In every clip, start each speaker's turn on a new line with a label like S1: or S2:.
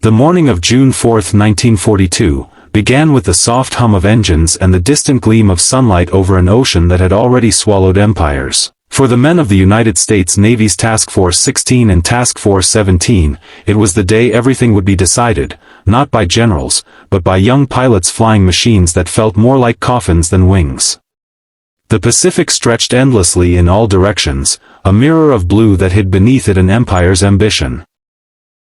S1: The morning of June 4, 1942, began with the soft hum of engines and the distant gleam of sunlight over an ocean that had already swallowed empires. For the men of the United States Navy's Task Force 16 and Task Force 17, it was the day everything would be decided, not by generals, but by young pilots flying machines that felt more like coffins than wings. The Pacific stretched endlessly in all directions, a mirror of blue that hid beneath it an empire's ambition.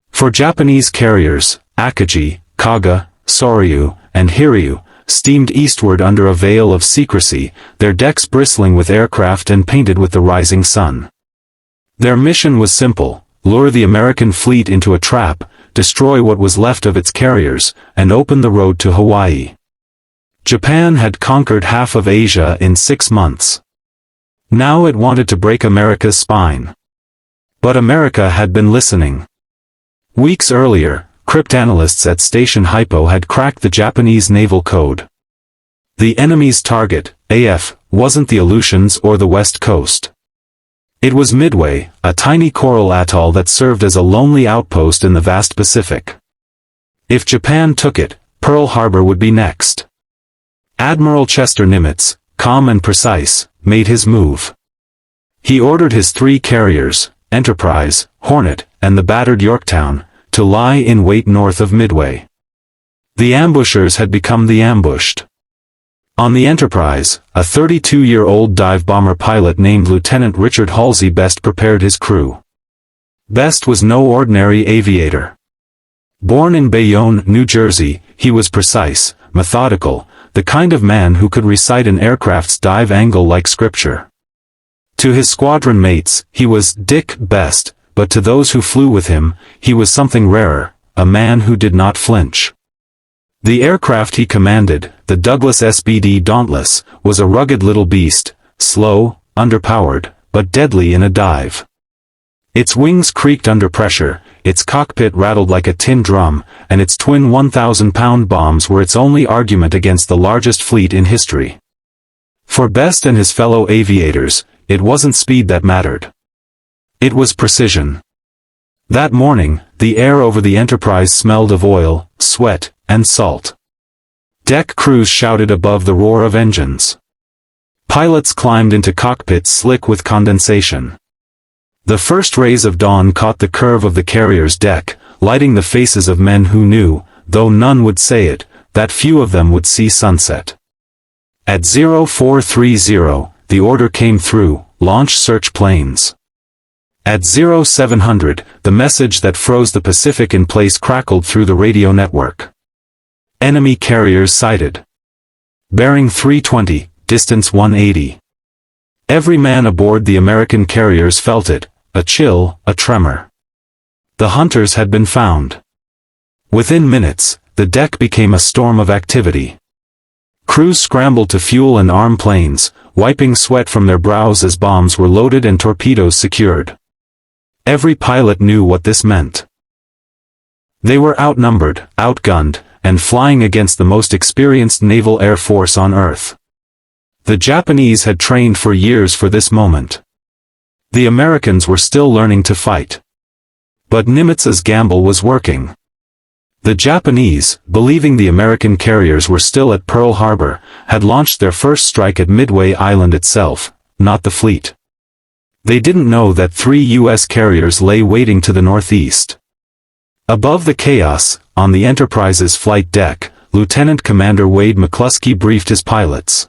S1: For Japanese carriers, Akagi, Kaga, Soryu, and Hiryu, steamed eastward under a veil of secrecy, their decks bristling with aircraft and painted with the rising sun. Their mission was simple: lure the American fleet into a trap, destroy what was left of its carriers, and open the road to Hawaii. Japan had conquered half of Asia in 6 months. Now it wanted to break America's spine. But America had been listening. Weeks earlier, cryptanalysts at Station Hypo had cracked the Japanese naval code. The enemy's target, AF, wasn't the Aleutians or the West Coast. It was Midway, a tiny coral atoll that served as a lonely outpost in the vast Pacific. If Japan took it, Pearl Harbor would be next. Admiral Chester Nimitz, calm and precise, made his move. He ordered his 3 carriers, Enterprise, Hornet, and the battered Yorktown, to lie in wait north of Midway. The ambushers had become the ambushed. On the Enterprise, a 32-year-old dive bomber pilot named Lieutenant Richard Halsey best prepared his crew. Best was no ordinary aviator. Born in Bayonne, New Jersey, he was precise, methodical, the kind of man who could recite an aircraft's dive angle like scripture. To his squadron mates, he was Dick Best, but to those who flew with him, he was something rarer, a man who did not flinch. The aircraft he commanded, the Douglas SBD Dauntless, was a rugged little beast, slow, underpowered, but deadly in a dive. Its wings creaked under pressure, its cockpit rattled like a tin drum, and its twin 1,000-pound bombs were its only argument against the largest fleet in history. For Best and his fellow aviators, it wasn't speed that mattered. It was precision. That morning, the air over the Enterprise smelled of oil, sweat, and salt. Deck crews shouted above the roar of engines. Pilots climbed into cockpits slick with condensation. The first rays of dawn caught the curve of the carrier's deck, lighting the faces of men who knew, though none would say it, that few of them would see sunset. At 0430, the order came through: launch search planes. At 0700, the message that froze the Pacific in place crackled through the radio network. Enemy carriers sighted. Bearing 320, distance 180. Every man aboard the American carriers felt it, a chill, a tremor. The hunters had been found. Within minutes, the deck became a storm of activity. Crews scrambled to fuel and arm planes, wiping sweat from their brows as bombs were loaded and torpedoes secured. Every pilot knew what this meant. They were outnumbered, outgunned, and flying against the most experienced naval air force on Earth. The Japanese had trained for years for this moment. The Americans were still learning to fight. But Nimitz's gamble was working. The Japanese, believing the American carriers were still at Pearl Harbor, had launched their first strike at Midway Island itself, not the fleet. They didn't know that 3 U.S. carriers lay waiting to the northeast. Above the chaos, on the Enterprise's flight deck, Lieutenant Commander Wade McCluskey briefed his pilots.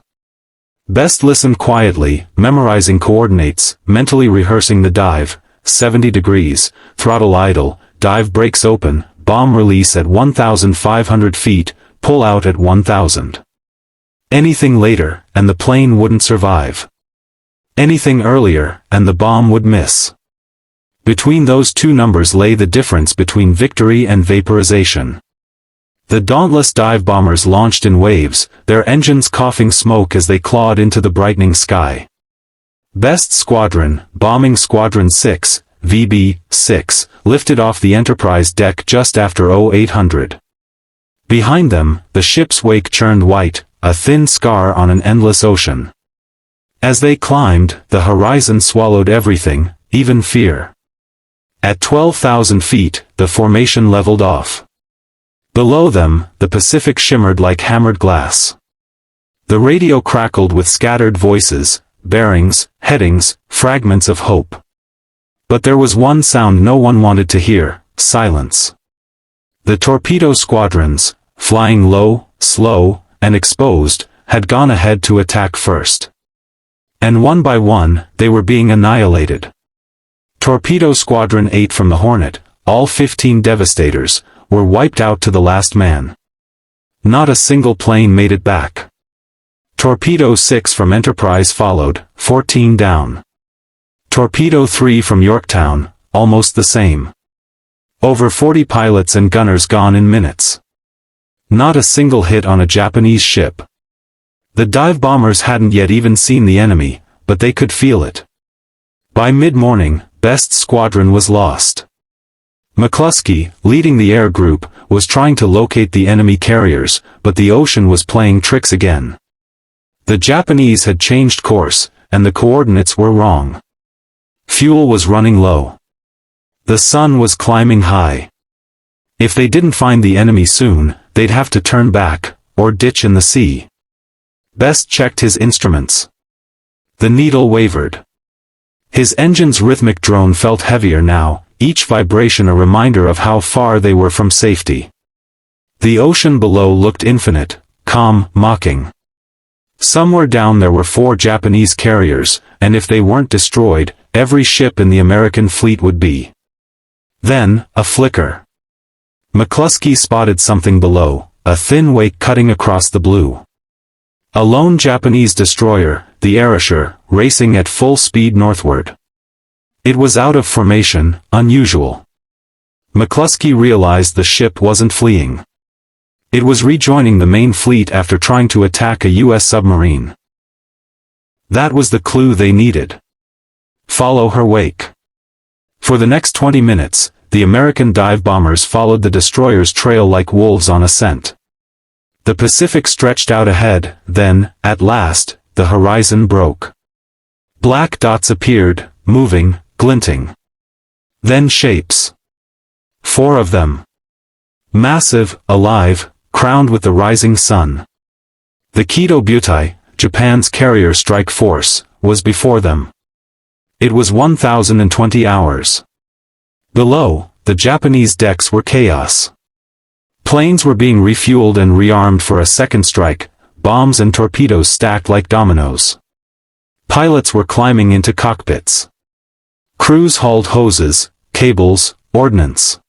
S1: Best listened quietly, memorizing coordinates, mentally rehearsing the dive: 70 degrees, throttle idle, dive brakes open, bomb release at 1,500 feet, pull out at 1,000. Anything later, and the plane wouldn't survive. Anything earlier, and the bomb would miss. Between those two numbers lay the difference between victory and vaporization. The dauntless dive bombers launched in waves, their engines coughing smoke as they clawed into the brightening sky. Best Squadron, Bombing Squadron 6, VB-6, lifted off the Enterprise deck just after 0800. Behind them, the ship's wake churned white, a thin scar on an endless ocean. As they climbed, the horizon swallowed everything, even fear. At 12,000 feet, the formation leveled off. Below them, the Pacific shimmered like hammered glass. The radio crackled with scattered voices, bearings, headings, fragments of hope. But there was one sound no one wanted to hear: silence. The torpedo squadrons, flying low, slow, and exposed, had gone ahead to attack first. And one by one, they were being annihilated. Torpedo Squadron 8 from the Hornet, all 15 Devastators, were wiped out to the last man. Not a single plane made it back. Torpedo 6 from Enterprise followed, 14 down. Torpedo 3 from Yorktown, almost the same. Over 40 pilots and gunners gone in minutes. Not a single hit on a Japanese ship. The dive bombers hadn't yet even seen the enemy, but they could feel it. By mid-morning, Best's squadron was lost. McCluskey, leading the air group, was trying to locate the enemy carriers, but the ocean was playing tricks again. The Japanese had changed course, and the coordinates were wrong. Fuel was running low. The sun was climbing high. If they didn't find the enemy soon, they'd have to turn back, or ditch in the sea. Best checked his instruments. The needle wavered. His engine's rhythmic drone felt heavier now, each vibration a reminder of how far they were from safety. The ocean below looked infinite, calm, mocking. Somewhere down there were 4 Japanese carriers, and if they weren't destroyed, every ship in the American fleet would be. Then, a flicker. McCluskey spotted something below, a thin wake cutting across the blue. A lone Japanese destroyer, the Arisher, racing at full speed northward. It was out of formation, unusual. McCluskey realized the ship wasn't fleeing. It was rejoining the main fleet after trying to attack a U.S. submarine. That was the clue they needed. Follow her wake. For the next 20 minutes, the American dive bombers followed the destroyer's trail like wolves on a scent. The Pacific stretched out ahead, then, at last, the horizon broke. Black dots appeared, moving, glinting. Then shapes. 4 of them. Massive, alive, crowned with the rising sun. The WW2I, Japan's carrier strike force, was before them. It was 1020 hours. Below, the Japanese decks were chaos. Planes were being refueled and rearmed for a second strike, bombs and torpedoes stacked like dominoes. Pilots were climbing into cockpits. Crews hauled hoses, cables, ordnance.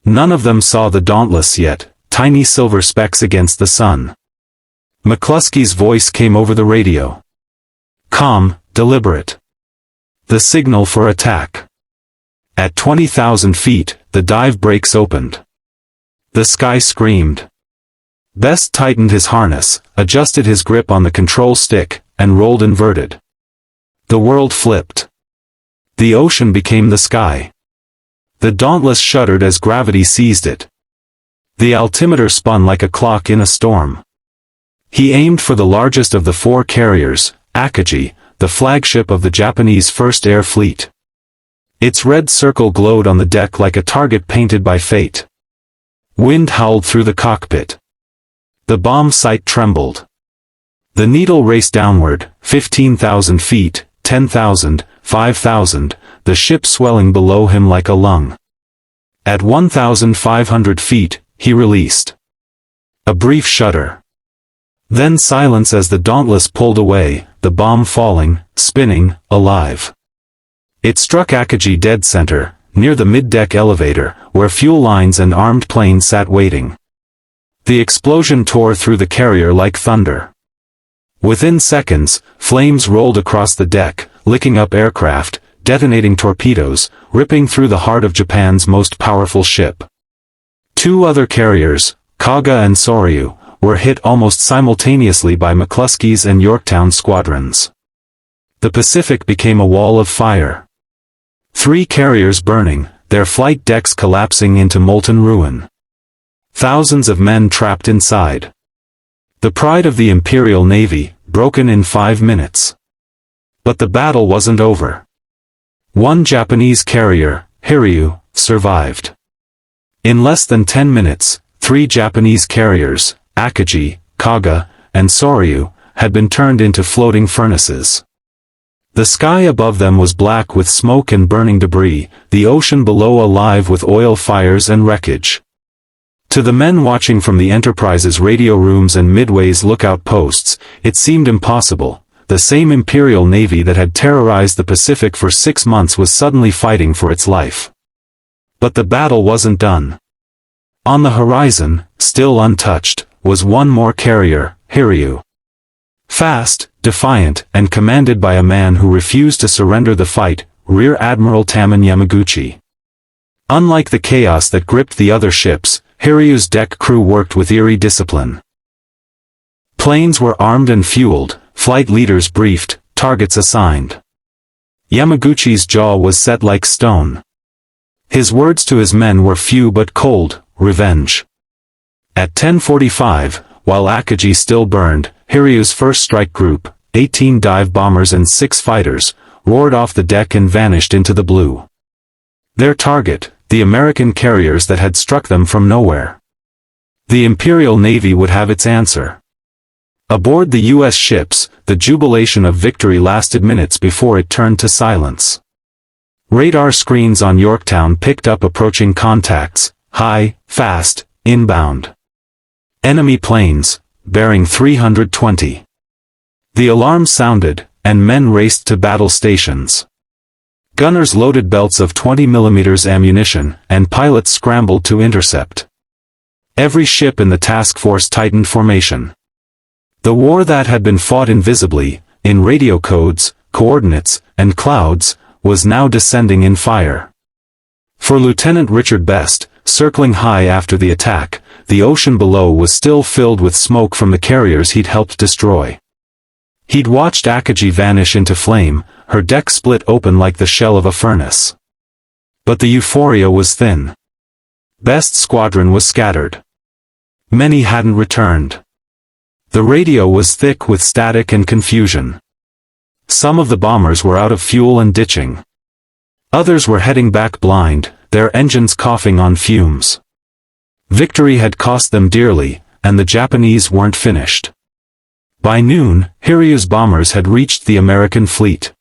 S1: None of them saw the Dauntless yet, tiny silver specks against the sun. McCluskey's voice came over the radio. Calm, deliberate. The signal for attack. At 20,000 feet, the dive brakes opened. The sky screamed. Best tightened his harness, adjusted his grip on the control stick, and rolled inverted. The world flipped. The ocean became the sky. The Dauntless shuddered as gravity seized it. The altimeter spun like a clock in a storm. He aimed for the largest of the 4 carriers, Akagi, the flagship of the Japanese First Air Fleet. Its red circle glowed on the deck like a target painted by fate. Wind howled through the cockpit. The bomb sight trembled. The needle raced downward, 15,000 feet, 10,000, 5,000, the ship swelling below him like a lung. At 1,500 feet, he released. A brief shudder. Then silence as the Dauntless pulled away, the bomb falling, spinning, alive. It struck Akagi dead center, near the mid-deck elevator, where fuel lines and armed planes sat waiting. The explosion tore through the carrier like thunder. Within seconds, flames rolled across the deck, licking up aircraft, detonating torpedoes, ripping through the heart of Japan's most powerful ship. 2 other carriers, Kaga and Soryu, were hit almost simultaneously by McCluskey's and Yorktown squadrons. The Pacific became a wall of fire. 3 carriers burning, their flight decks collapsing into molten ruin. Thousands of men trapped inside. The pride of the Imperial Navy, broken in 5 minutes. But the battle wasn't over. 1 Japanese carrier, Hiryu, survived. In less than 10 minutes, 3 Japanese carriers, Akagi, Kaga, and Soryu, had been turned into floating furnaces. The sky above them was black with smoke and burning debris, the ocean below alive with oil fires and wreckage. To the men watching from the Enterprise's radio rooms and Midway's lookout posts, it seemed impossible. The same Imperial Navy that had terrorized the Pacific for 6 months was suddenly fighting for its life. But the battle wasn't done. On the horizon, still untouched, was one more carrier, Hiryu. Fast, defiant, and commanded by a man who refused to surrender the fight, Rear Admiral Taman Yamaguchi. Unlike the chaos that gripped the other ships, Hiryu's deck crew worked with eerie discipline. Planes were armed and fueled, flight leaders briefed, targets assigned. Yamaguchi's jaw was set like stone. His words to his men were few but cold: revenge. At 10:45, while Akagi still burned, Hiryu's first strike group, 18 dive bombers and 6 fighters, roared off the deck and vanished into the blue. Their target, the American carriers that had struck them from nowhere. The Imperial Navy would have its answer. Aboard the U.S. ships, the jubilation of victory lasted minutes before it turned to silence. Radar screens on Yorktown picked up approaching contacts, high, fast, inbound. Enemy planes, bearing 320. The alarm sounded, and men raced to battle stations. Gunners loaded belts of 20mm ammunition, and pilots scrambled to intercept. Every ship in the task force tightened formation. The war that had been fought invisibly, in radio codes, coordinates, and clouds, was now descending in fire. For Lieutenant Richard Best, circling high after the attack, the ocean below was still filled with smoke from the carriers he'd helped destroy. He'd watched Akagi vanish into flame, her deck split open like the shell of a furnace. But the euphoria was thin. Best's squadron was scattered. Many hadn't returned. The radio was thick with static and confusion. Some of the bombers were out of fuel and ditching. Others were heading back blind, their engines coughing on fumes. Victory had cost them dearly, and the Japanese weren't finished. By noon, Hiryu's bombers had reached the American fleet.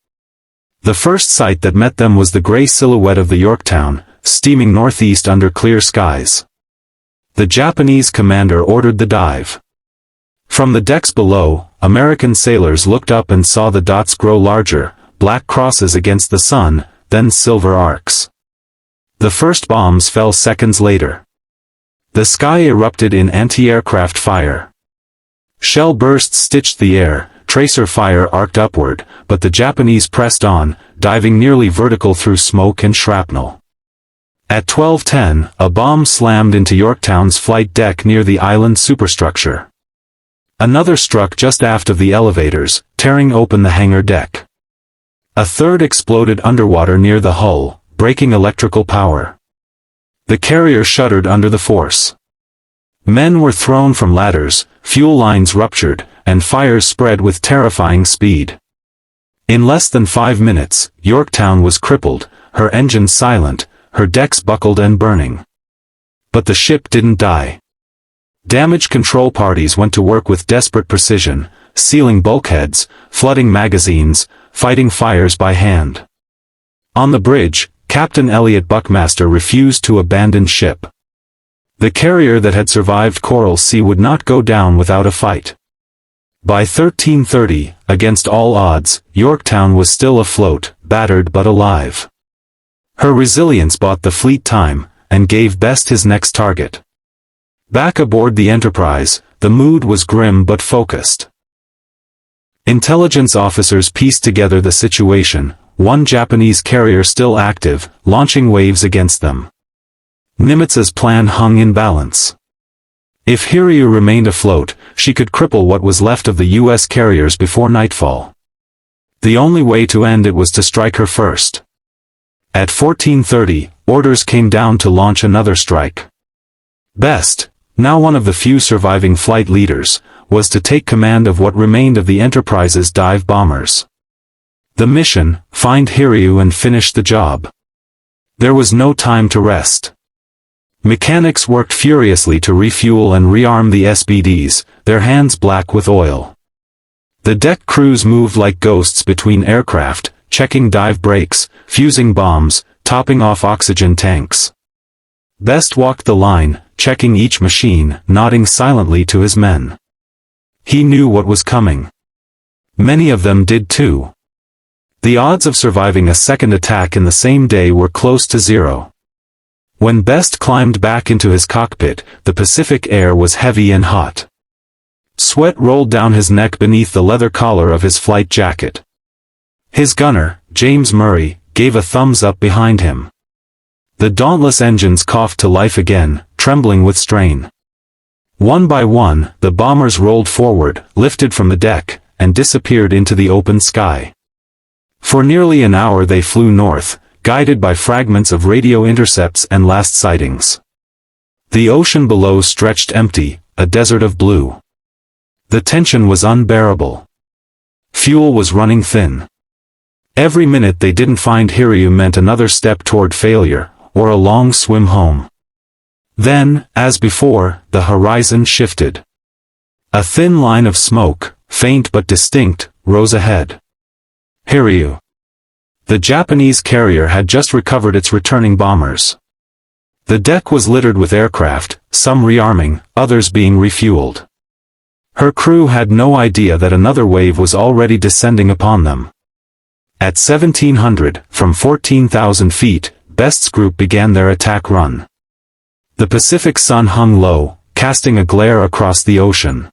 S1: The first sight that met them was the gray silhouette of the Yorktown, steaming northeast under clear skies. The Japanese commander ordered the dive. From the decks below, American sailors looked up and saw the dots grow larger, black crosses against the sun, then silver arcs. The first bombs fell seconds later. The sky erupted in anti-aircraft fire. Shell bursts stitched the air, tracer fire arced upward, but the Japanese pressed on, diving nearly vertical through smoke and shrapnel. At 12:10, a bomb slammed into Yorktown's flight deck near the island superstructure. Another struck just aft of the elevators, tearing open the hangar deck. A third exploded underwater near the hull, breaking electrical power. The carrier shuddered under the force. Men were thrown from ladders, fuel lines ruptured, and fires spread with terrifying speed. In less than 5 minutes, Yorktown was crippled, her engines silent, her decks buckled and burning. But the ship didn't die. Damage control parties went to work with desperate precision, sealing bulkheads, flooding magazines, fighting fires by hand. On the bridge, Captain Elliot Buckmaster refused to abandon ship. The carrier that had survived Coral Sea would not go down without a fight. By 13:30, against all odds, Yorktown was still afloat, battered but alive. Her resilience bought the fleet time, and gave Best his next target. Back aboard the Enterprise, the mood was grim but focused. Intelligence officers pieced together the situation, one Japanese carrier still active, launching waves against them. Nimitz's plan hung in balance. If Hiryu remained afloat, she could cripple what was left of the U.S. carriers before nightfall. The only way to end it was to strike her first. At 14:30, orders came down to launch another strike. Best, now one of the few surviving flight leaders, was to take command of what remained of the Enterprise's dive bombers. The mission, find Hiryu and finish the job. There was no time to rest. Mechanics worked furiously to refuel and rearm the SBDs, their hands black with oil. The deck crews moved like ghosts between aircraft, checking dive brakes, fusing bombs, topping off oxygen tanks. Best walked the line, checking each machine, nodding silently to his men. He knew what was coming. Many of them did too. The odds of surviving a second attack in the same day were close to zero. When Best climbed back into his cockpit, the Pacific air was heavy and hot. Sweat rolled down his neck beneath the leather collar of his flight jacket. His gunner, James Murray, gave a thumbs up behind him. The Dauntless engines coughed to life again, trembling with strain. One by one, the bombers rolled forward, lifted from the deck, and disappeared into the open sky. For nearly an hour they flew north, guided by fragments of radio intercepts and last sightings. The ocean below stretched empty, a desert of blue. The tension was unbearable. Fuel was running thin. Every minute they didn't find Hiryu meant another step toward failure, or a long swim home. Then, as before, the horizon shifted. A thin line of smoke, faint but distinct, rose ahead. Hiryu. The Japanese carrier had just recovered its returning bombers. The deck was littered with aircraft, some rearming, others being refueled. Her crew had no idea that another wave was already descending upon them. At 1700, from 14,000 feet, Best's group began their attack run. The Pacific sun hung low, casting a glare across the ocean.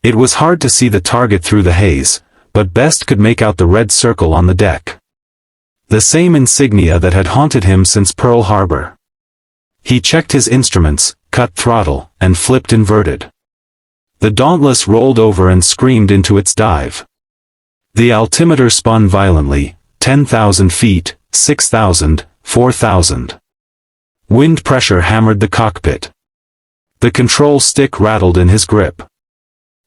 S1: It was hard to see the target through the haze, but Best could make out the red circle on the deck. The same insignia that had haunted him since Pearl Harbor. He checked his instruments, cut throttle, and flipped inverted. The Dauntless rolled over and screamed into its dive. The altimeter spun violently, 10,000 feet, 6,000, 4,000. Wind pressure hammered the cockpit. The control stick rattled in his grip.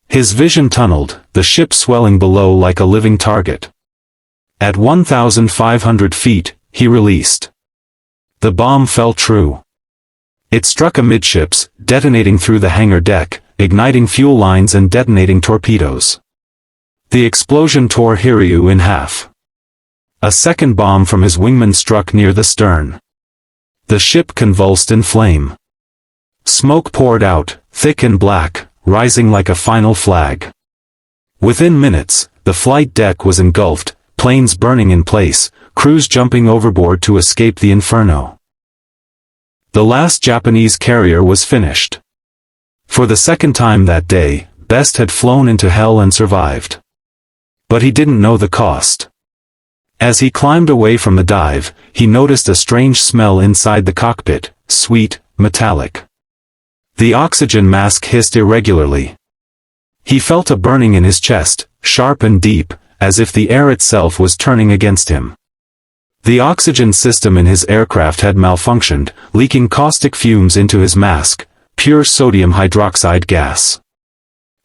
S1: His vision tunneled, the ship swelling below like a living target. At 1,500 feet, he released. The bomb fell true. It struck amidships, detonating through the hangar deck, igniting fuel lines and detonating torpedoes. The explosion tore Hiryu in half. A second bomb from his wingman struck near the stern. The ship convulsed in flame. Smoke poured out, thick and black, rising like a final flag. Within minutes, the flight deck was engulfed, planes burning in place, crews jumping overboard to escape the inferno. The last Japanese carrier was finished. For the second time that day, Best had flown into hell and survived. But he didn't know the cost. As he climbed away from the dive, he noticed a strange smell inside the cockpit, sweet, metallic. The oxygen mask hissed irregularly. He felt a burning in his chest, sharp and deep, as if the air itself was turning against him. The oxygen system in his aircraft had malfunctioned, leaking caustic fumes into his mask, pure sodium hydroxide gas.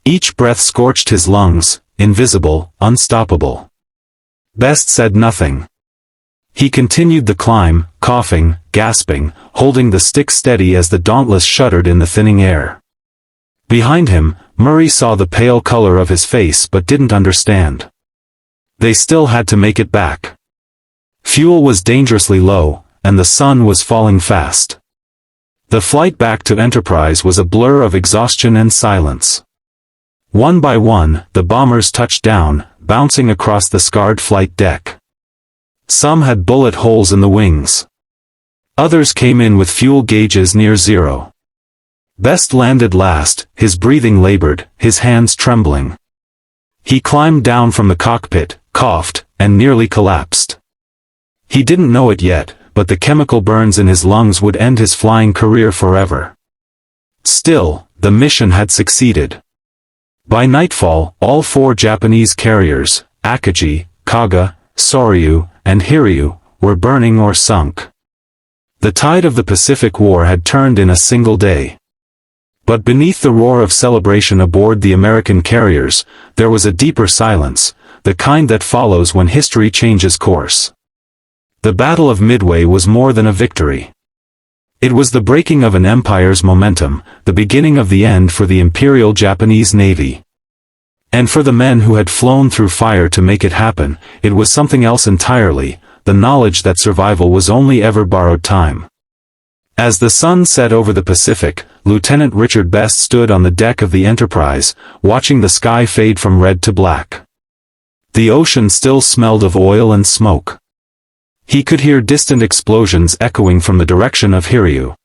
S1: Each breath scorched his lungs, invisible, unstoppable. Best said nothing. He continued the climb, coughing, gasping, holding the stick steady as the Dauntless shuddered in the thinning air. Behind him, Murray saw the pale color of his face but didn't understand. They still had to make it back. Fuel was dangerously low, and the sun was falling fast. The flight back to Enterprise was a blur of exhaustion and silence. One by one, the bombers touched down, bouncing across the scarred flight deck. Some had bullet holes in the wings. Others came in with fuel gauges near zero. Best landed last, his breathing labored, his hands trembling. He climbed down from the cockpit, coughed, and nearly collapsed. He didn't know it yet, but the chemical burns in his lungs would end his flying career forever. Still, the mission had succeeded. By nightfall, all four Japanese carriers, Akagi, Kaga, Soryu, and Hiryu, were burning or sunk. The tide of the Pacific War had turned in a single day. But beneath the roar of celebration aboard the American carriers, there was a deeper silence, the kind that follows when history changes course. The Battle of Midway was more than a victory. It was the breaking of an empire's momentum, the beginning of the end for the Imperial Japanese Navy. And for the men who had flown through fire to make it happen, it was something else entirely, the knowledge that survival was only ever borrowed time. As the sun set over the Pacific, Lieutenant Richard Best stood on the deck of the Enterprise, watching the sky fade from red to black. The ocean still smelled of oil and smoke. He could hear distant explosions echoing from the direction of Hiryu.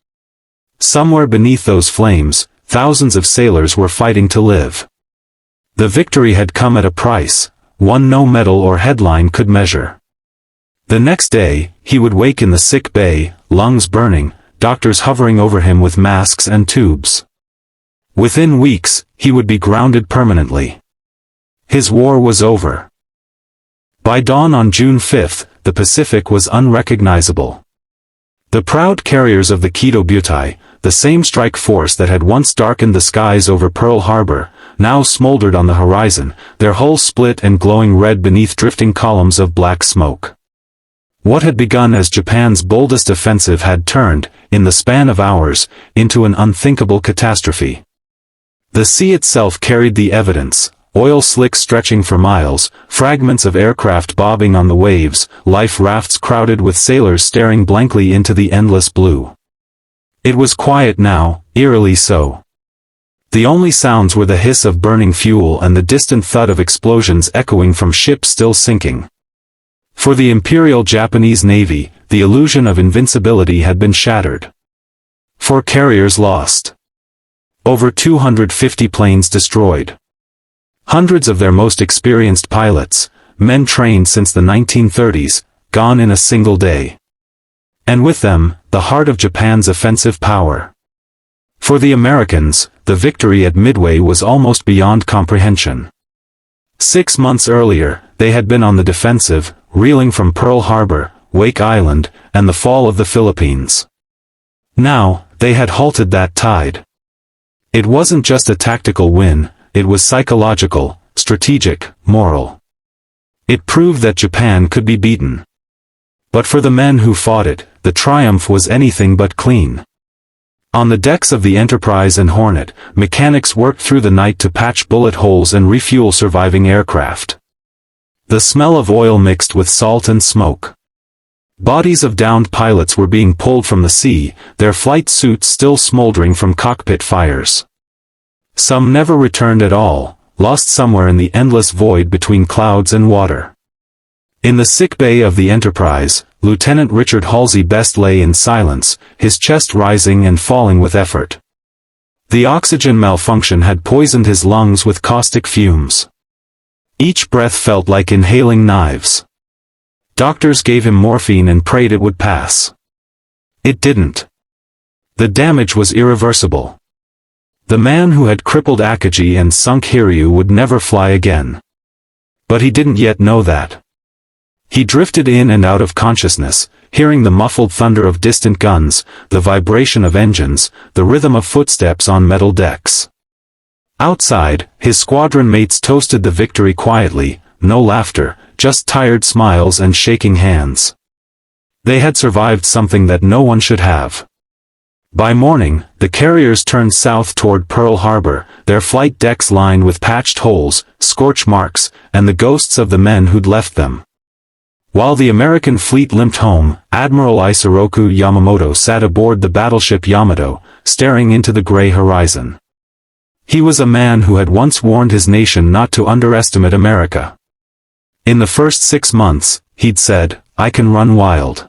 S1: Somewhere beneath those flames, thousands of sailors were fighting to live. The victory had come at a price, one no medal or headline could measure. The next day, he would wake in the sick bay, lungs burning, doctors hovering over him with masks and tubes. Within weeks, he would be grounded permanently. His war was over. By dawn on June 5, the Pacific was unrecognizable. The proud carriers of the WW2, the same strike force that had once darkened the skies over Pearl Harbor, now smoldered on the horizon, their hulls split and glowing red beneath drifting columns of black smoke. What had begun as Japan's boldest offensive had turned, in the span of hours, into an unthinkable catastrophe. The sea itself carried the evidence, oil slicks stretching for miles, fragments of aircraft bobbing on the waves, life rafts crowded with sailors staring blankly into the endless blue. It was quiet now, eerily so. The only sounds were the hiss of burning fuel and the distant thud of explosions echoing from ships still sinking. For the Imperial Japanese Navy, the illusion of invincibility had been shattered. 4 carriers lost. Over 250 planes destroyed. Hundreds of their most experienced pilots, men trained since the 1930s, gone in a single day. And with them, the heart of Japan's offensive power. For the Americans, the victory at Midway was almost beyond comprehension. 6 months earlier, they had been on the defensive, reeling from Pearl Harbor, Wake Island, and the fall of the Philippines. Now, they had halted that tide. It wasn't just a tactical win, it was psychological, strategic, moral. It proved that Japan could be beaten. But for the men who fought it, the triumph was anything but clean. On the decks of the Enterprise and Hornet, mechanics worked through the night to patch bullet holes and refuel surviving aircraft. The smell of oil mixed with salt and smoke. Bodies of downed pilots were being pulled from the sea, their flight suits still smoldering from cockpit fires. Some never returned at all, lost somewhere in the endless void between clouds and water. In the sick bay of the Enterprise, Lieutenant Richard Halsey Best lay in silence, his chest rising and falling with effort. The oxygen malfunction had poisoned his lungs with caustic fumes. Each breath felt like inhaling knives. Doctors gave him morphine and prayed it would pass. It didn't. The damage was irreversible. The man who had crippled Akagi and sunk Hiryu would never fly again. But he didn't yet know that. He drifted in and out of consciousness, hearing the muffled thunder of distant guns, the vibration of engines, the rhythm of footsteps on metal decks. Outside, his squadron mates toasted the victory quietly, no laughter, just tired smiles and shaking hands. They had survived something that no one should have. By morning, the carriers turned south toward Pearl Harbor, their flight decks lined with patched holes, scorch marks, and the ghosts of the men who'd left them. While the American fleet limped home, Admiral Isoroku Yamamoto sat aboard the battleship Yamato, staring into the gray horizon. He was a man who had once warned his nation not to underestimate America. In the first 6 months, he'd said, "I can run wild.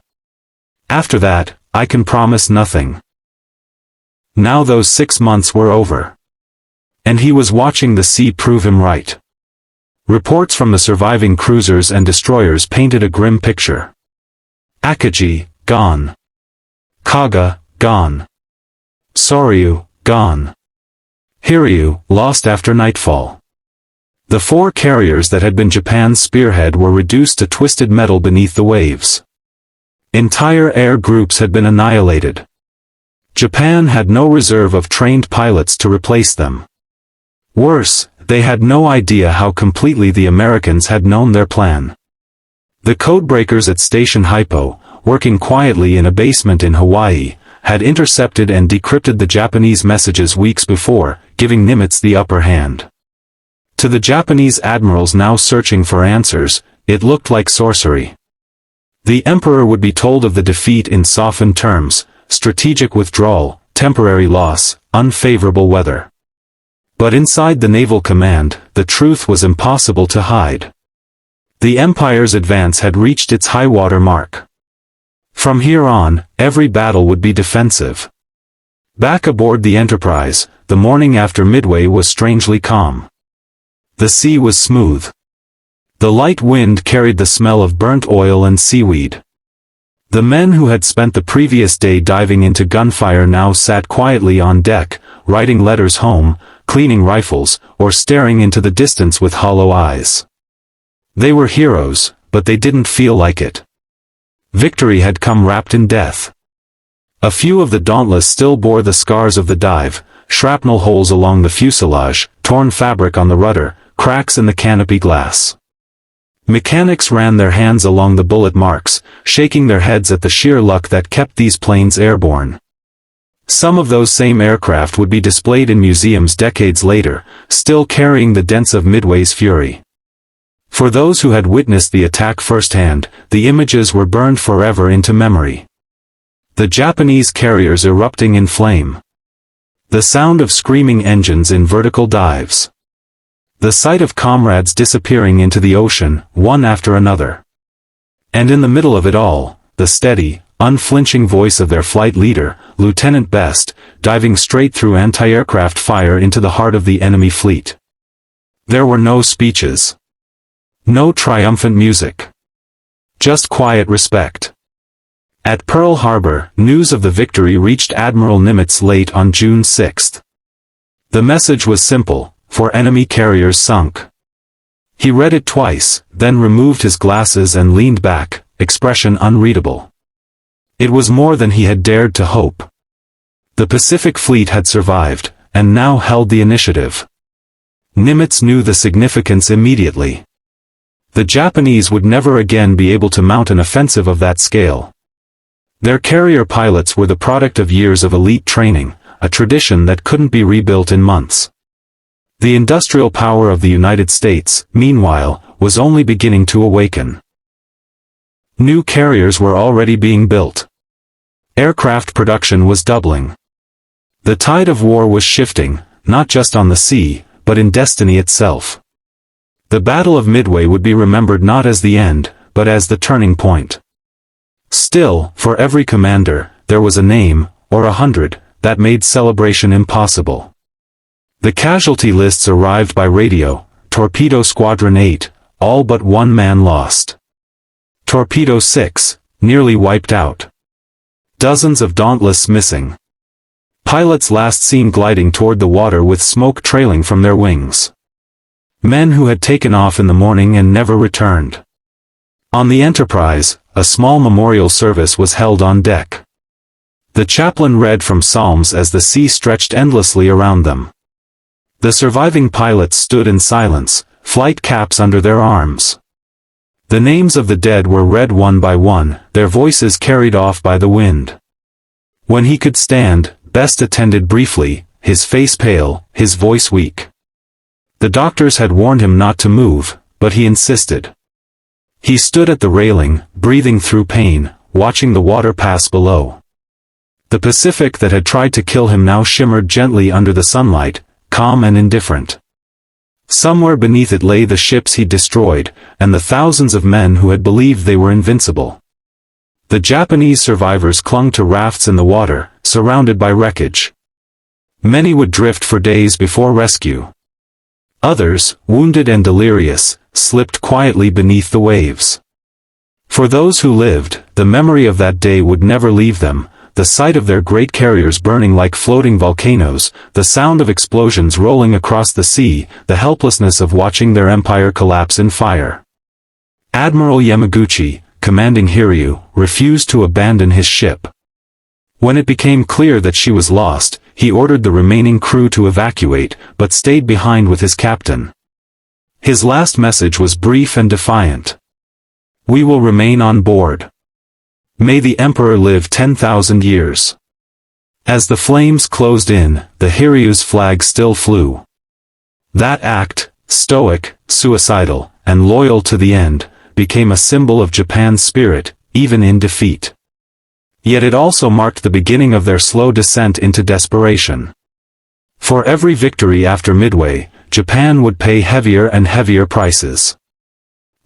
S1: After that, I can promise nothing." Now those 6 months were over. And he was watching the sea prove him right. Reports from the surviving cruisers and destroyers painted a grim picture. Akagi, gone. Kaga, gone. Soryu, gone. Hiryu, lost after nightfall. The 4 carriers that had been Japan's spearhead were reduced to twisted metal beneath the waves. Entire air groups had been annihilated. Japan had no reserve of trained pilots to replace them. Worse, they had no idea how completely the Americans had known their plan. The codebreakers at Station Hypo, working quietly in a basement in Hawaii, had intercepted and decrypted the Japanese messages weeks before, giving Nimitz the upper hand. To the Japanese admirals now searching for answers, it looked like sorcery. The Emperor would be told of the defeat in softened terms: strategic withdrawal, temporary loss, unfavorable weather. But inside the naval command, the truth was impossible to hide. The Empire's advance had reached its high-water mark. From here on, every battle would be defensive. Back aboard the Enterprise, the morning after Midway was strangely calm. The sea was smooth. The light wind carried the smell of burnt oil and seaweed. The men who had spent the previous day diving into gunfire now sat quietly on deck, writing letters home, cleaning rifles, or staring into the distance with hollow eyes. They were heroes, but they didn't feel like it. Victory had come wrapped in death. A few of the Dauntless still bore the scars of the dive: shrapnel holes along the fuselage, torn fabric on the rudder, cracks in the canopy glass. Mechanics ran their hands along the bullet marks, shaking their heads at the sheer luck that kept these planes airborne. Some of those same aircraft would be displayed in museums decades later, still carrying the dents of Midway's fury. For those who had witnessed the attack firsthand, the images were burned forever into memory. The Japanese carriers erupting in flame. The sound of screaming engines in vertical dives. The sight of comrades disappearing into the ocean, one after another. And in the middle of it all, the steady, unflinching voice of their flight leader, Lieutenant Best, diving straight through anti-aircraft fire into the heart of the enemy fleet. There were no speeches. No triumphant music. Just quiet respect. At Pearl Harbor, news of the victory reached Admiral Nimitz late on June 6. The message was simple: for enemy carriers sunk. He read it twice, then removed his glasses and leaned back, expression unreadable. It was more than he had dared to hope. The Pacific Fleet had survived, and now held the initiative. Nimitz knew the significance immediately. The Japanese would never again be able to mount an offensive of that scale. Their carrier pilots were the product of years of elite training, a tradition that couldn't be rebuilt in months. The industrial power of the United States, meanwhile, was only beginning to awaken. New carriers were already being built. Aircraft production was doubling. The tide of war was shifting, not just on the sea, but in destiny itself. The Battle of Midway would be remembered not as the end, but as the turning point. Still, for every commander, there was a name, or 100, that made celebration impossible. The casualty lists arrived by radio: Torpedo Squadron 8, all but one man lost. Torpedo 6, nearly wiped out. Dozens of Dauntless missing. Pilots last seen gliding toward the water with smoke trailing from their wings. Men who had taken off in the morning and never returned. On the Enterprise, a small memorial service was held on deck. The chaplain read from Psalms as the sea stretched endlessly around them. The surviving pilots stood in silence, flight caps under their arms. The names of the dead were read one by one, their voices carried off by the wind. When he could stand, Best attended briefly, his face pale, his voice weak. The doctors had warned him not to move, but he insisted. He stood at the railing, breathing through pain, watching the water pass below. The Pacific that had tried to kill him now shimmered gently under the sunlight, calm and indifferent. Somewhere beneath it lay the ships he'd destroyed, and the thousands of men who had believed they were invincible. The Japanese survivors clung to rafts in the water, surrounded by wreckage. Many would drift for days before rescue. Others, wounded and delirious, slipped quietly beneath the waves. For those who lived, the memory of that day would never leave them: the sight of their great carriers burning like floating volcanoes, the sound of explosions rolling across the sea, the helplessness of watching their empire collapse in fire. Admiral Yamaguchi, commanding Hiryu, refused to abandon his ship. When it became clear that she was lost, he ordered the remaining crew to evacuate, but stayed behind with his captain. His last message was brief and defiant. "We will remain on board. May the Emperor live 10,000 years." As the flames closed in, the Hiryu's flag still flew. That act, stoic, suicidal, and loyal to the end, became a symbol of Japan's spirit, even in defeat. Yet it also marked the beginning of their slow descent into desperation. For every victory after Midway, Japan would pay heavier and heavier prices.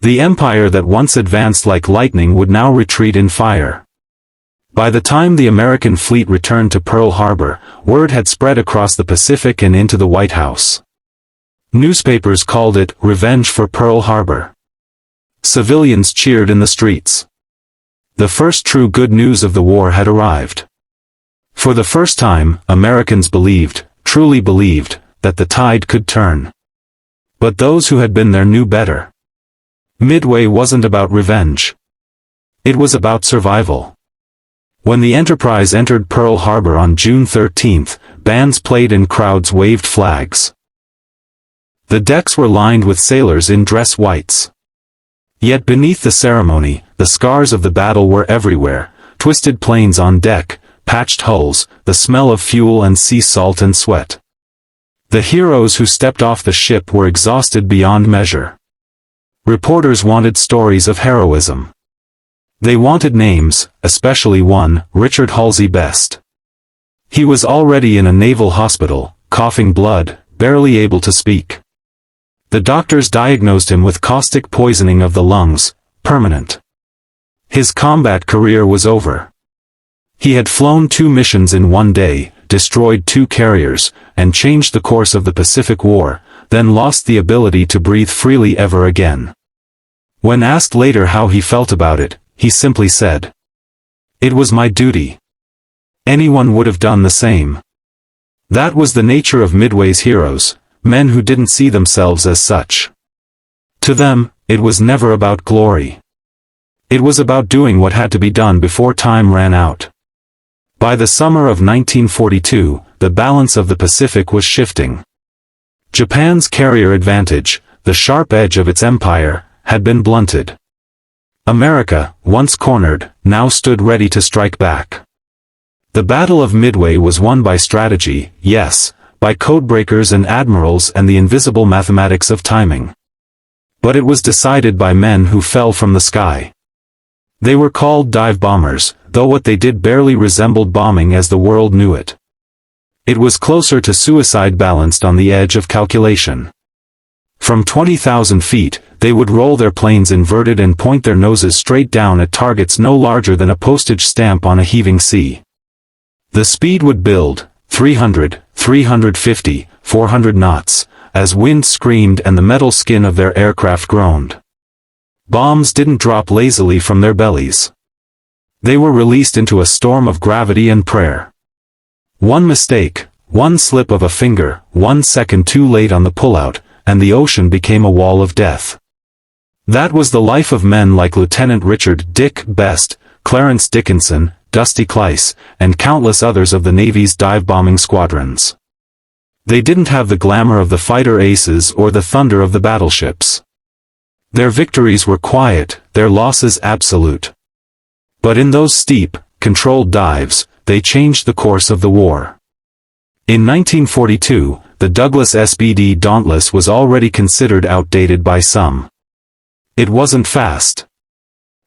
S1: The empire that once advanced like lightning would now retreat in fire. By the time the American fleet returned to Pearl Harbor, word had spread across the Pacific and into the White House. Newspapers called it "Revenge for Pearl Harbor." Civilians cheered in the streets. The first true good news of the war had arrived. For the first time, Americans believed, truly believed, that the tide could turn. But those who had been there knew better. Midway wasn't about revenge. It was about survival. When the Enterprise entered Pearl Harbor on June 13, bands played and crowds waved flags. The decks were lined with sailors in dress whites. Yet beneath the ceremony, the scars of the battle were everywhere: twisted planes on deck, patched hulls, the smell of fuel and sea salt and sweat. The heroes who stepped off the ship were exhausted beyond measure. Reporters wanted stories of heroism. They wanted names, especially one, Richard Halsey Best. He was already in a naval hospital, coughing blood, barely able to speak. The doctors diagnosed him with caustic poisoning of the lungs, permanent. His combat career was over. He had flown 2 missions in one day, destroyed 2 carriers, and changed the course of the Pacific War, then lost the ability to breathe freely ever again. When asked later how he felt about it, he simply said, "It was my duty. Anyone would have done the same." That was the nature of Midway's heroes, men who didn't see themselves as such. To them, it was never about glory. It was about doing what had to be done before time ran out. By the summer of 1942, the balance of the Pacific was shifting. Japan's carrier advantage, the sharp edge of its empire, had been blunted. America, once cornered, now stood ready to strike back. The Battle of Midway was won by strategy, yes, by codebreakers and admirals and the invisible mathematics of timing. But it was decided by men who fell from the sky. They were called dive bombers, though what they did barely resembled bombing as the world knew it. It was closer to suicide, balanced on the edge of calculation. From 20,000 feet, they would roll their planes inverted and point their noses straight down at targets no larger than a postage stamp on a heaving sea. The speed would build, 300, 350, 400 knots, as wind screamed and the metal skin of their aircraft groaned. Bombs didn't drop lazily from their bellies. They were released into a storm of gravity and prayer. One mistake, one slip of a finger, 1 second too late on the pullout, and the ocean became a wall of death. That was the life of men like Lieutenant Richard "Dick" Best, Clarence Dickinson, Dusty Clyce, and countless others of the Navy's dive-bombing squadrons. They didn't have the glamour of the fighter aces or the thunder of the battleships. Their victories were quiet, their losses absolute. But in those steep, controlled dives, they changed the course of the war. In 1942, the Douglas SBD Dauntless was already considered outdated by some. It wasn't fast.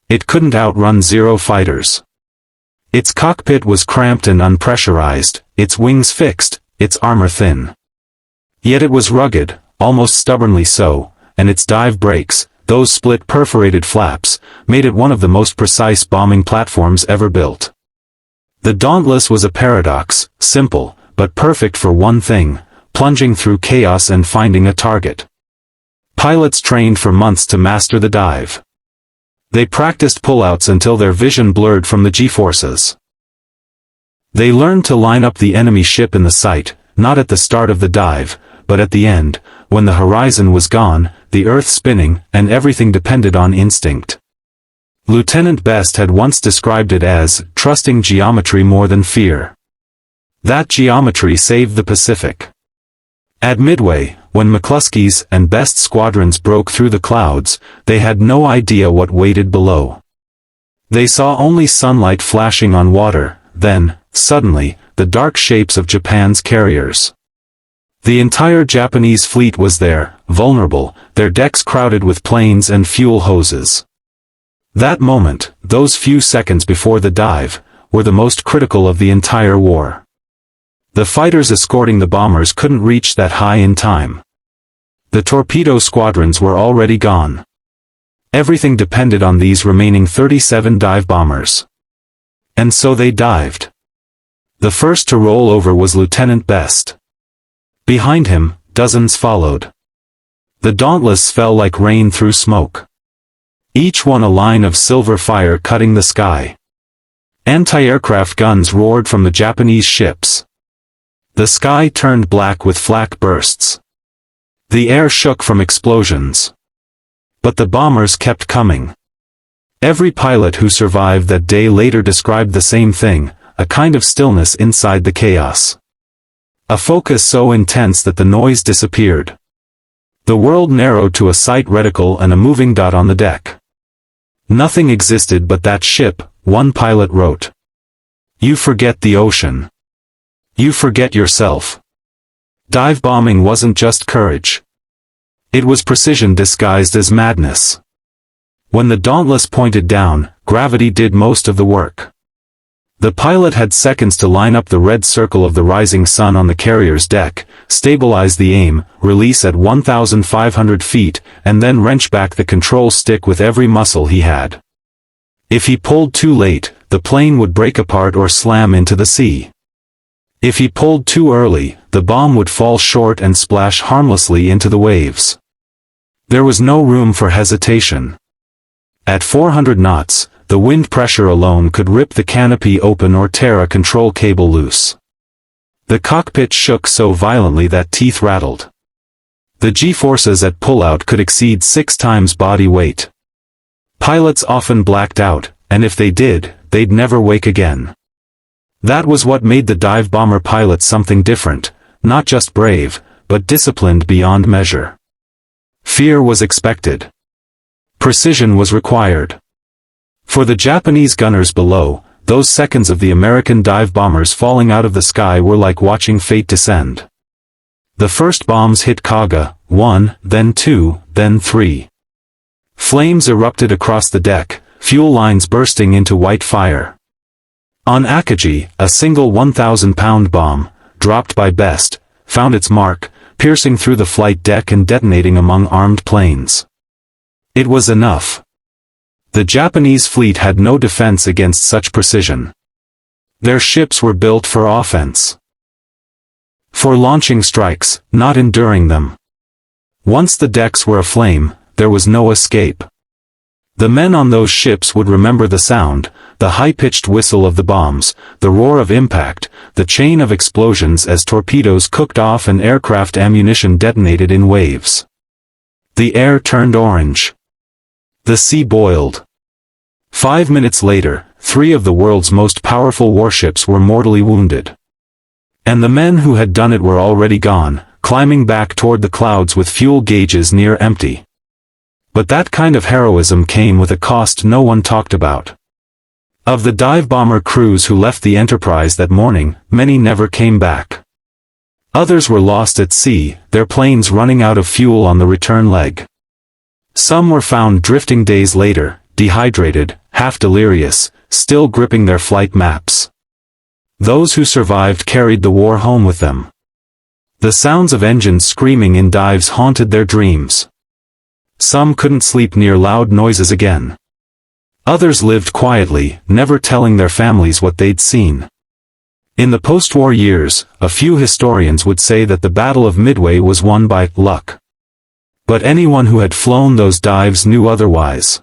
S1: It couldn't outrun Zero fighters. Its cockpit was cramped and unpressurized, its wings fixed, its armor thin. Yet it was rugged, almost stubbornly so, and its dive brakes, those split perforated flaps, made it one of the most precise bombing platforms ever built. The Dauntless was a paradox, simple, but perfect for one thing: plunging through chaos and finding a target. Pilots trained for months to master the dive. They practiced pullouts until their vision blurred from the G-forces. They learned to line up the enemy ship in the sight, not at the start of the dive, but at the end, when the horizon was gone, the earth spinning, and everything depended on instinct. Lieutenant Best had once described it as trusting geometry more than fear. That geometry saved the Pacific. At Midway, when McCluskey's and Best squadrons broke through the clouds, they had no idea what waited below. They saw only sunlight flashing on water, then, suddenly, the dark shapes of Japan's carriers. The entire Japanese fleet was there, vulnerable, their decks crowded with planes and fuel hoses. That moment, those few seconds before the dive, were the most critical of the entire war. The fighters escorting the bombers couldn't reach that high in time. The torpedo squadrons were already gone. Everything depended on these remaining 37 dive bombers. And so they dived. The first to roll over was Lieutenant Best. Behind him, dozens followed. The Dauntless fell like rain through smoke. Each one a line of silver fire cutting the sky. Anti-aircraft guns roared from the Japanese ships. The sky turned black with flak bursts. The air shook from explosions. But the bombers kept coming. Every pilot who survived that day later described the same thing, a kind of stillness inside the chaos. A focus so intense that the noise disappeared. The world narrowed to a sight reticle and a moving dot on the deck. Nothing existed but that ship, one pilot wrote. You forget the ocean. You forget yourself. Dive bombing wasn't just courage. It was precision disguised as madness. When the Dauntless pointed down, gravity did most of the work. The pilot had seconds to line up the red circle of the rising sun on the carrier's deck, stabilize the aim, release at 1,500 feet, and then wrench back the control stick with every muscle he had. If he pulled too late, the plane would break apart or slam into the sea. If he pulled too early, the bomb would fall short and splash harmlessly into the waves. There was no room for hesitation. At 400 knots, the wind pressure alone could rip the canopy open or tear a control cable loose. The cockpit shook so violently that teeth rattled. The G-forces at pullout could exceed 6 times body weight. Pilots often blacked out, and if they did, they'd never wake again. That was what made the dive bomber pilots something different, not just brave, but disciplined beyond measure. Fear was expected. Precision was required. For the Japanese gunners below, those seconds of the American dive bombers falling out of the sky were like watching fate descend. The first bombs hit Kaga, 1, then 2, then 3. Flames erupted across the deck, fuel lines bursting into white fire. On Akagi, a single 1,000-pound bomb, dropped by Best, found its mark, piercing through the flight deck and detonating among armed planes. It was enough. The Japanese fleet had no defense against such precision. Their ships were built for offense. For launching strikes, not enduring them. Once the decks were aflame, there was no escape. The men on those ships would remember the sound, the high-pitched whistle of the bombs, the roar of impact, the chain of explosions as torpedoes cooked off and aircraft ammunition detonated in waves. The air turned orange. The sea boiled. 5 minutes later, 3 of the world's most powerful warships were mortally wounded. And the men who had done it were already gone, climbing back toward the clouds with fuel gauges near empty. But that kind of heroism came with a cost no one talked about. Of the dive bomber crews who left the Enterprise that morning, many never came back. Others were lost at sea, their planes running out of fuel on the return leg. Some were found drifting days later, dehydrated, half delirious, still gripping their flight maps. Those who survived carried the war home with them. The sounds of engines screaming in dives haunted their dreams. Some couldn't sleep near loud noises again. Others lived quietly, never telling their families what they'd seen. In the post-war years, a few historians would say that the Battle of Midway was won by luck. But anyone who had flown those dives knew otherwise.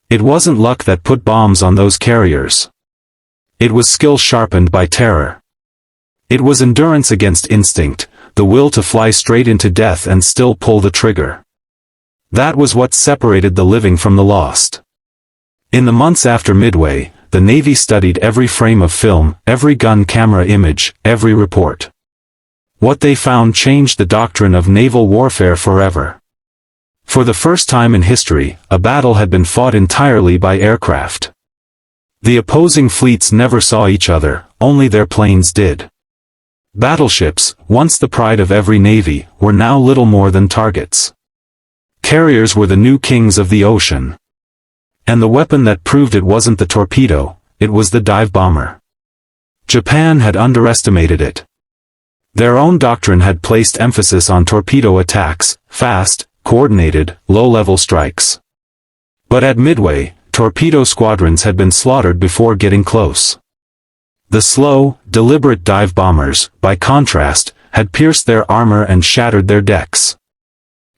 S1: It wasn't luck that put bombs on those carriers. It was skill sharpened by terror. It was endurance against instinct, the will to fly straight into death and still pull the trigger. That was what separated the living from the lost. In the months after Midway, the Navy studied every frame of film, every gun camera image, every report. What they found changed the doctrine of naval warfare forever. For the first time in history, a battle had been fought entirely by aircraft. The opposing fleets never saw each other, only their planes did. Battleships, once the pride of every navy, were now little more than targets. Carriers were the new kings of the ocean. And the weapon that proved it wasn't the torpedo, it was the dive bomber. Japan had underestimated it. Their own doctrine had placed emphasis on torpedo attacks, fast, coordinated, low-level strikes. But at Midway, torpedo squadrons had been slaughtered before getting close. The slow, deliberate dive bombers, by contrast, had pierced their armor and shattered their decks.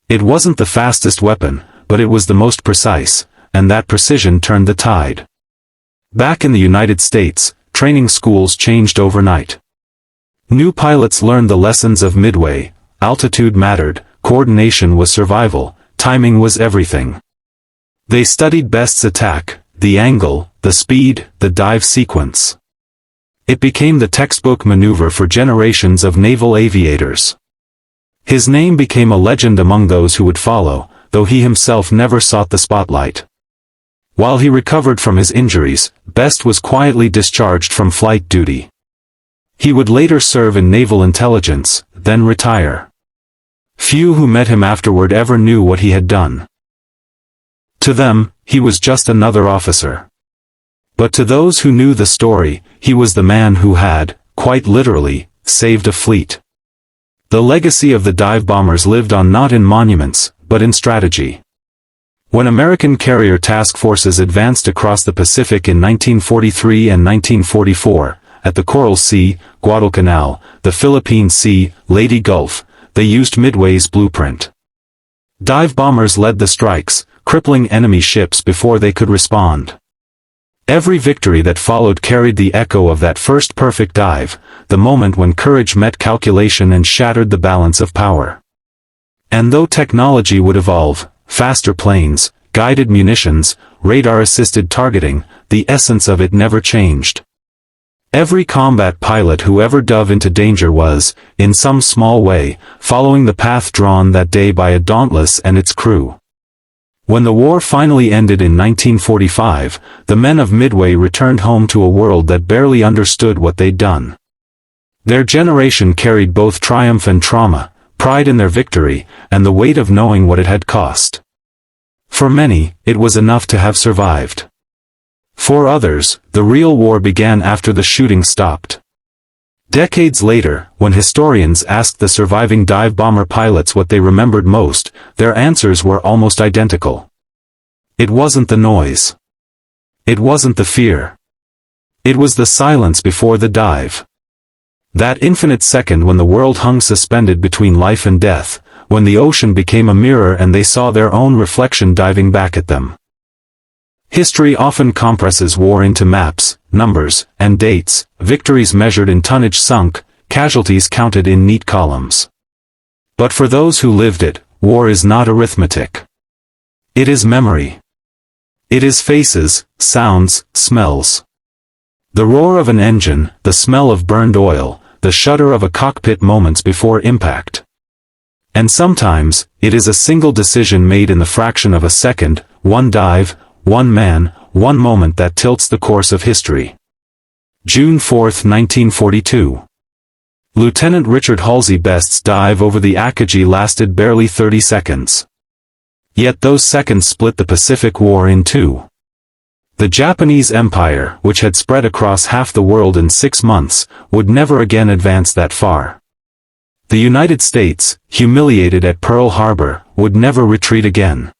S1: It wasn't the fastest weapon, but it was the most precise, and that precision turned the tide. Back in the United States, training schools changed overnight. New pilots learned the lessons of Midway: altitude mattered, coordination was survival, timing was everything. They studied Best's attack, the angle, the speed, the dive sequence. It became the textbook maneuver for generations of naval aviators. His name became a legend among those who would follow, though he himself never sought the spotlight. While he recovered from his injuries, Best was quietly discharged from flight duty. He would later serve in naval intelligence, then retire. Few who met him afterward ever knew what he had done. To them, he was just another officer. But to those who knew the story, he was the man who had, quite literally, saved a fleet. The legacy of the dive bombers lived on not in monuments, but in strategy. When American carrier task forces advanced across the Pacific in 1943 and 1944, at the Coral Sea, Guadalcanal, the Philippine Sea, Leyte Gulf, they used Midway's blueprint. Dive bombers led the strikes, crippling enemy ships before they could respond. Every victory that followed carried the echo of that first perfect dive, the moment when courage met calculation and shattered the balance of power. And though technology would evolve, faster planes, guided munitions, radar-assisted targeting, the essence of it never changed. Every combat pilot who ever dove into danger was, in some small way, following the path drawn that day by a Dauntless and its crew. When the war finally ended in 1945, the men of Midway returned home to a world that barely understood what they'd done. Their generation carried both triumph and trauma, pride in their victory, and the weight of knowing what it had cost. For many, it was enough to have survived. For others, the real war began after the shooting stopped. Decades later, when historians asked the surviving dive bomber pilots what they remembered most, their answers were almost identical. It wasn't the noise. It wasn't the fear. It was the silence before the dive. That infinite second when the world hung suspended between life and death, when the ocean became a mirror and they saw their own reflection diving back at them. History often compresses war into maps, numbers, and dates, victories measured in tonnage sunk, casualties counted in neat columns. But for those who lived it, war is not arithmetic. It is memory. It is faces, sounds, smells. The roar of an engine, the smell of burned oil, the shudder of a cockpit moments before impact. And sometimes, it is a single decision made in the fraction of a second, one dive, one man, one moment that tilts the course of history. June 4, 1942. Lieutenant Richard Halsey Best's dive over the Akagi lasted barely 30 seconds. Yet those seconds split the Pacific War in two. The Japanese Empire, which had spread across half the world in 6 months, would never again advance that far. The United States, humiliated at Pearl Harbor, would never retreat again.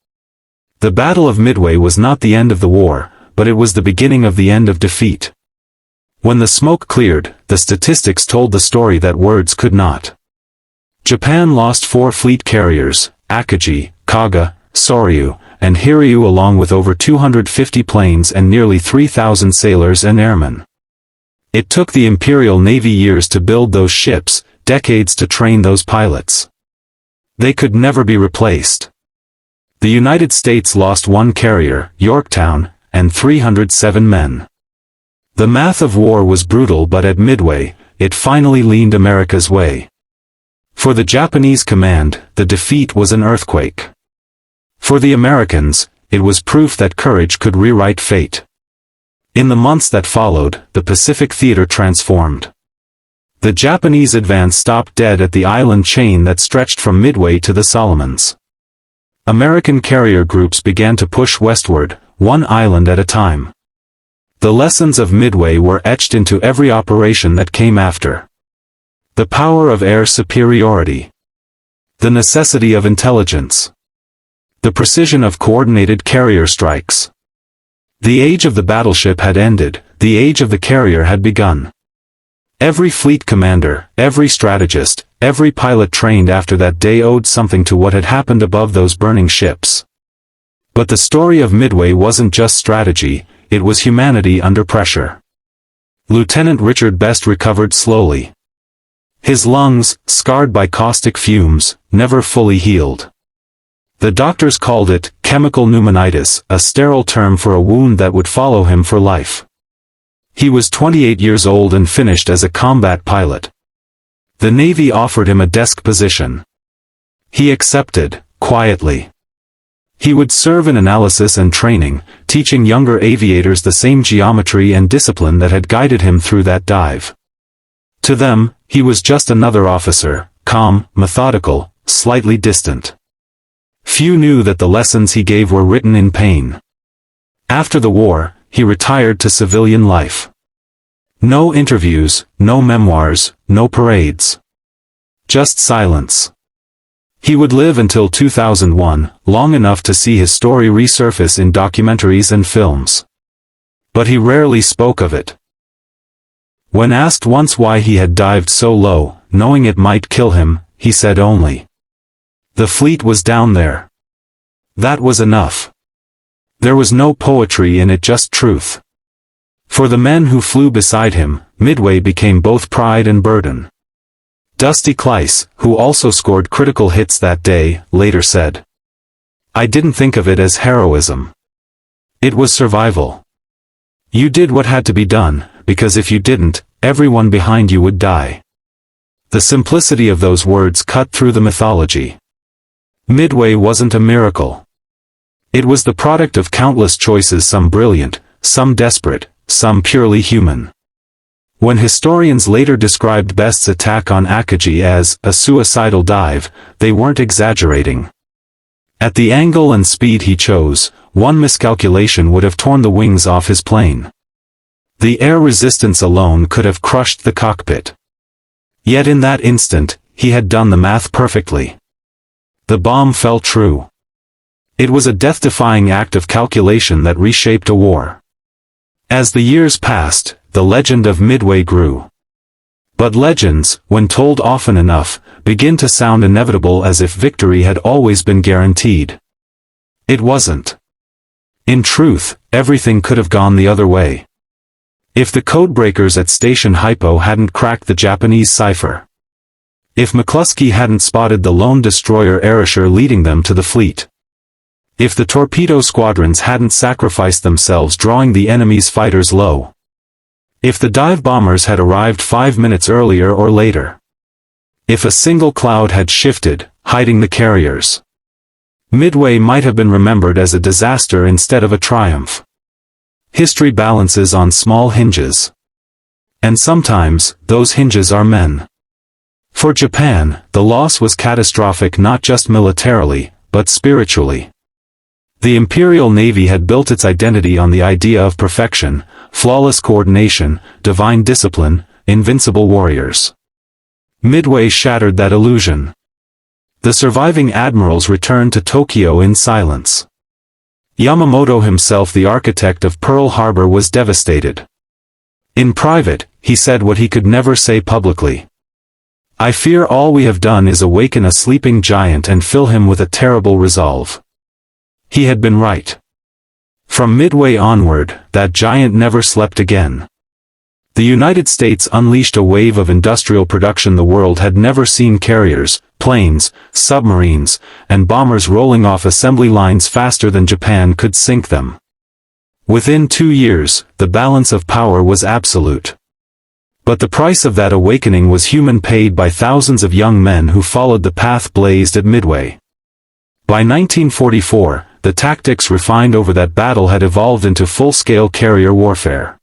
S1: The Battle of Midway was not the end of the war, but it was the beginning of the end of defeat. When the smoke cleared, the statistics told the story that words could not. Japan lost 4 fleet carriers, Akagi, Kaga, Soryu, and Hiryu, along with over 250 planes and nearly 3,000 sailors and airmen. It took the Imperial Navy years to build those ships, decades to train those pilots. They could never be replaced. The United States lost 1 carrier, Yorktown, and 307 men. The math of war was brutal, but at Midway, it finally leaned America's way. For the Japanese command, the defeat was an earthquake. For the Americans, it was proof that courage could rewrite fate. In the months that followed, the Pacific theater transformed. The Japanese advance stopped dead at the island chain that stretched from Midway to the Solomons. American carrier groups began to push westward, one island at a time. The lessons of Midway were etched into every operation that came after. The power of air superiority. The necessity of intelligence. The precision of coordinated carrier strikes. The age of the battleship had ended, the age of the carrier had begun. Every fleet commander, every strategist, every pilot trained after that day owed something to what had happened above those burning ships. But the story of Midway wasn't just strategy, it was humanity under pressure. Lieutenant Richard Best recovered slowly. His lungs, scarred by caustic fumes, never fully healed. The doctors called it chemical pneumonitis, a sterile term for a wound that would follow him for life. He was 28 years old and finished as a combat pilot. The Navy offered him a desk position. He accepted, quietly. He would serve in analysis and training, teaching younger aviators the same geometry and discipline that had guided him through that dive. To them, he was just another officer, calm, methodical, slightly distant. Few knew that the lessons he gave were written in pain. After the war, he retired to civilian life. No interviews, no memoirs, no parades. Just silence. He would live until 2001, long enough to see his story resurface in documentaries and films. But he rarely spoke of it. When asked once why he had dived so low, knowing it might kill him, he said only, "The fleet was down there." That was enough. There was no poetry in it, just truth. For the men who flew beside him, Midway became both pride and burden. Dusty Clyce, who also scored critical hits that day, later said, "I didn't think of it as heroism. It was survival. You did what had to be done, because if you didn't, everyone behind you would die." The simplicity of those words cut through the mythology. Midway wasn't a miracle. It was the product of countless choices, some brilliant, some desperate, some purely human. When historians later described Best's attack on Akagi as a suicidal dive, they weren't exaggerating. At the angle and speed he chose, one miscalculation would have torn the wings off his plane. The air resistance alone could have crushed the cockpit. Yet in that instant, he had done the math perfectly. The bomb fell true. It was a death-defying act of calculation that reshaped a war. As the years passed, the legend of Midway grew. But legends, when told often enough, begin to sound inevitable, as if victory had always been guaranteed. It wasn't. In truth, everything could have gone the other way. If the codebreakers at Station Hypo hadn't cracked the Japanese cipher. If McCluskey hadn't spotted the lone destroyer Ayrshire leading them to the fleet. If the torpedo squadrons hadn't sacrificed themselves drawing the enemy's fighters low. If the dive bombers had arrived 5 minutes earlier or later. If a single cloud had shifted, hiding the carriers. Midway might have been remembered as a disaster instead of a triumph. History balances on small hinges. And sometimes, those hinges are men. For Japan, the loss was catastrophic not just militarily, but spiritually. The Imperial Navy had built its identity on the idea of perfection, flawless coordination, divine discipline, invincible warriors. Midway shattered that illusion. The surviving admirals returned to Tokyo in silence. Yamamoto himself, the architect of Pearl Harbor, was devastated. In private, he said what he could never say publicly. "I fear all we have done is awaken a sleeping giant and fill him with a terrible resolve." He had been right. From Midway onward, that giant never slept again. The United States unleashed a wave of industrial production the world had never seen: carriers, planes, submarines, and bombers rolling off assembly lines faster than Japan could sink them. Within 2 years, the balance of power was absolute. But the price of that awakening was human, paid by thousands of young men who followed the path blazed at Midway. By 1944, the tactics refined over that battle had evolved into full-scale carrier warfare.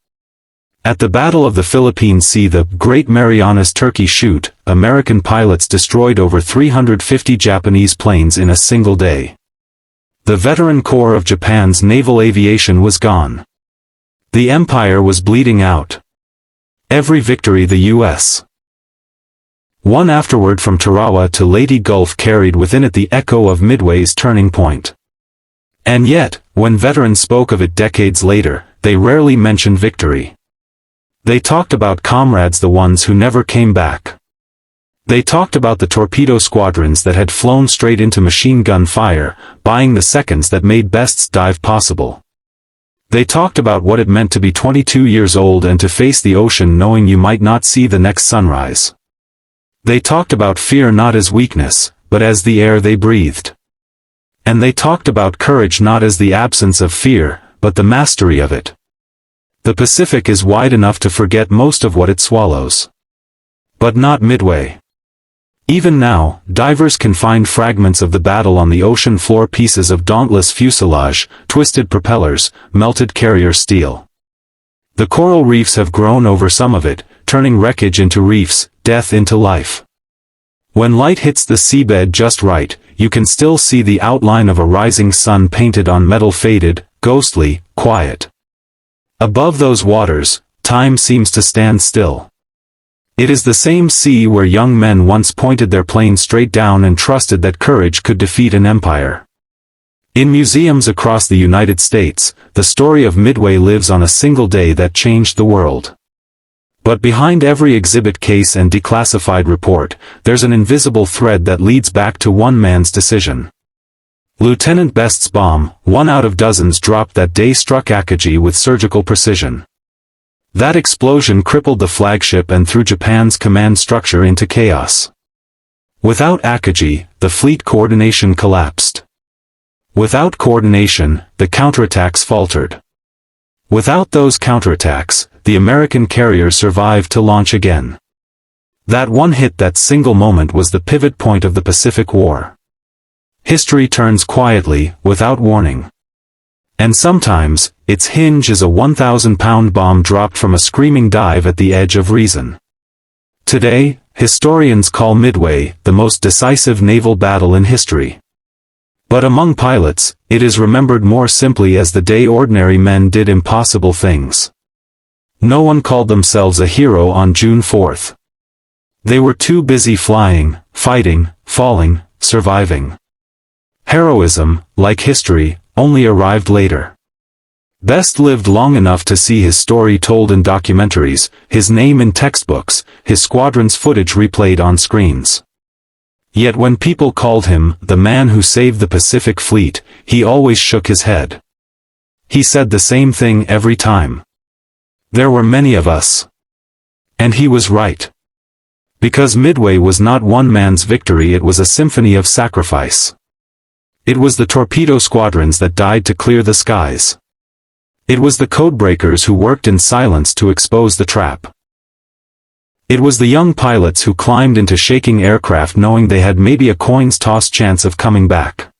S1: At the Battle of the Philippine Sea, the Great Marianas Turkey Shoot, American pilots destroyed over 350 Japanese planes in a single day. The veteran core of Japan's naval aviation was gone. The empire was bleeding out. Every victory the U.S. won afterward from Tarawa to Leyte Gulf carried within it the echo of Midway's turning point. And yet, when veterans spoke of it decades later, they rarely mentioned victory. They talked about comrades, the ones who never came back. They talked about the torpedo squadrons that had flown straight into machine gun fire, buying the seconds that made Best's dive possible. They talked about what it meant to be 22 years old and to face the ocean knowing you might not see the next sunrise. They talked about fear not as weakness, but as the air they breathed. And they talked about courage not as the absence of fear, but the mastery of it. The Pacific is wide enough to forget most of what it swallows. But not Midway. Even now, divers can find fragments of the battle on the ocean floor, pieces of Dauntless fuselage, twisted propellers, melted carrier steel. The coral reefs have grown over some of it, turning wreckage into reefs, death into life. When light hits the seabed just right, you can still see the outline of a rising sun painted on metal, faded, ghostly, quiet. Above those waters, time seems to stand still. It is the same sea where young men once pointed their plane straight down and trusted that courage could defeat an empire. In museums across the United States, the story of Midway lives on a single day that changed the world. But behind every exhibit, case and declassified report, there's an invisible thread that leads back to one man's decision. Lieutenant Best's bomb, one out of dozens dropped that day, struck Akagi with surgical precision. That explosion crippled the flagship and threw Japan's command structure into chaos. Without Akagi, the fleet coordination collapsed. Without coordination, the counterattacks faltered. Without those counterattacks, the American carriers survived to launch again. That one hit, that single moment, was the pivot point of the Pacific War. History turns quietly, without warning. And sometimes, its hinge is a 1,000-pound bomb dropped from a screaming dive at the edge of reason. Today, historians call Midway the most decisive naval battle in history. But among pilots, it is remembered more simply as the day ordinary men did impossible things. No one called themselves a hero on June 4th. They were too busy flying, fighting, falling, surviving. Heroism, like history, only arrived later. Best lived long enough to see his story told in documentaries, his name in textbooks, his squadron's footage replayed on screens. Yet when people called him the man who saved the Pacific Fleet, he always shook his head. He said the same thing every time. There were many of us. And he was right. Because Midway was not one man's victory, it was a symphony of sacrifice. It was the torpedo squadrons that died to clear the skies. It was the codebreakers who worked in silence to expose the trap. It was the young pilots who climbed into shaking aircraft knowing they had maybe a coin's toss chance of coming back.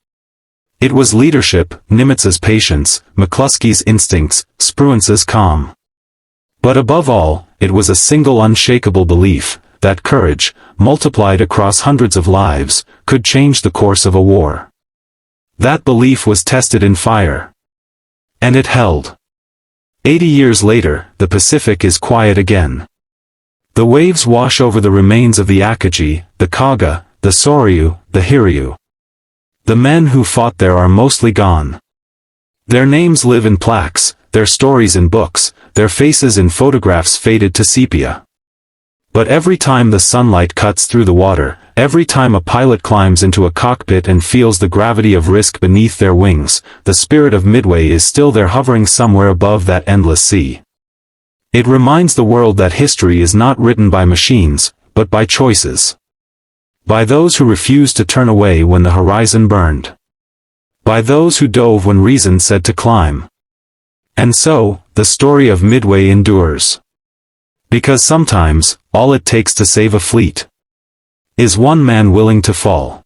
S1: It was leadership, Nimitz's patience, McCluskey's instincts, Spruance's calm. But above all, it was a single unshakable belief, that courage, multiplied across hundreds of lives, could change the course of a war. That belief was tested in fire. And it held. 80 years later, the Pacific is quiet again. The waves wash over the remains of the Akagi, the Kaga, the Soryu, the Hiryu. The men who fought there are mostly gone. Their names live in plaques, their stories in books, their faces in photographs faded to sepia. But every time the sunlight cuts through the water, every time a pilot climbs into a cockpit and feels the gravity of risk beneath their wings, the spirit of Midway is still there, hovering somewhere above that endless sea. It reminds the world that history is not written by machines, but by choices. By those who refused to turn away when the horizon burned. By those who dove when reason said to climb. And so, the story of Midway endures. Because sometimes, all it takes to save a fleet is one man willing to fall.